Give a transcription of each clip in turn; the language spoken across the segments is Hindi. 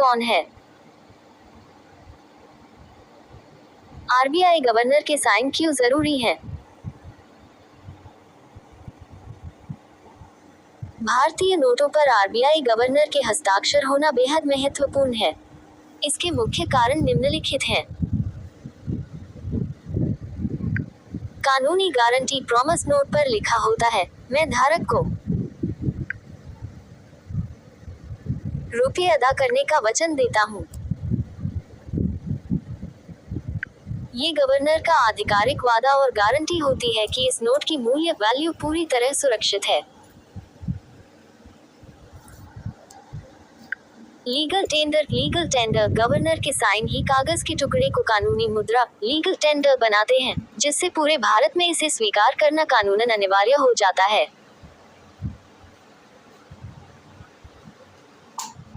कौन है? आरबीआई गवर्नर के साइन क्यों जरूरी हैं? भारतीय नोटों पर आरबीआई गवर्नर के हस्ताक्षर होना बेहद महत्वपूर्ण है। इसके मुख्य कारण निम्नलिखित हैं। कानूनी गारंटी प्रॉमिस नोट पर लिखा होता है, मैं धारक को रुपये अदा करने का वचन देता हूँ। ये गवर्नर का आधिकारिक वादा और गारंटी होती है कि इस नोट की मूल्य वैल्यू पूरी तरह सुरक्षित है। लीगल टेंडर गवर्नर के साइन ही कागज के टुकड़े को कानूनी मुद्रा लीगल टेंडर बनाते हैं, जिससे पूरे भारत में इसे स्वीकार करना कानूनन अनिवार्य हो जाता है।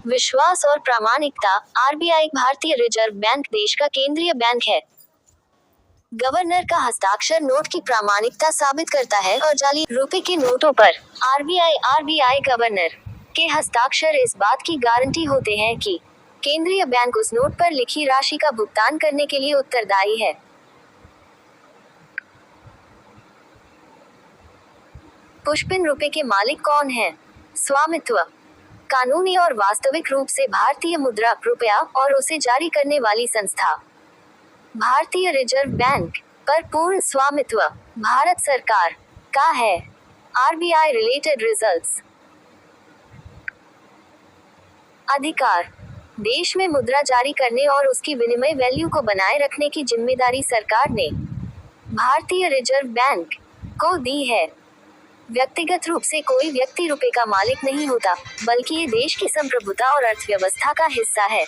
विश्वास और प्रामाणिकता। आरबीआई भारतीय रिजर्व बैंक देश का केंद्रीय बैंक है। गवर्नर का हस्ताक्षर नोट की प्रामाणिकता साबित करता है और जाली रुपए के नोटों पर आरबीआई गवर्नर के हस्ताक्षर इस बात की गारंटी होते हैं कि केंद्रीय बैंक उस नोट पर लिखी राशि का भुगतान करने के लिए उत्तरदायी है। पुष्पिन रुपए के मालिक कौन हैं? स्वामित्व। कानूनी और वास्तविक रूप से भारतीय मुद्रा रुपया और उसे जारी करने वाली संस्था भारतीय रिजर्व बैंक पर पूर्ण स्वामित्व भारत सरकार का है। RBI related results. अधिकार। देश में मुद्रा जारी करने और उसकी विनिमय वैल्यू को बनाए रखने की जिम्मेदारी सरकार ने भारतीय रिजर्व बैंक को दी है। व्यक्तिगत रूप से कोई व्यक्ति रुपए का मालिक नहीं होता, बल्कि ये देश की संप्रभुता और अर्थव्यवस्था का हिस्सा है।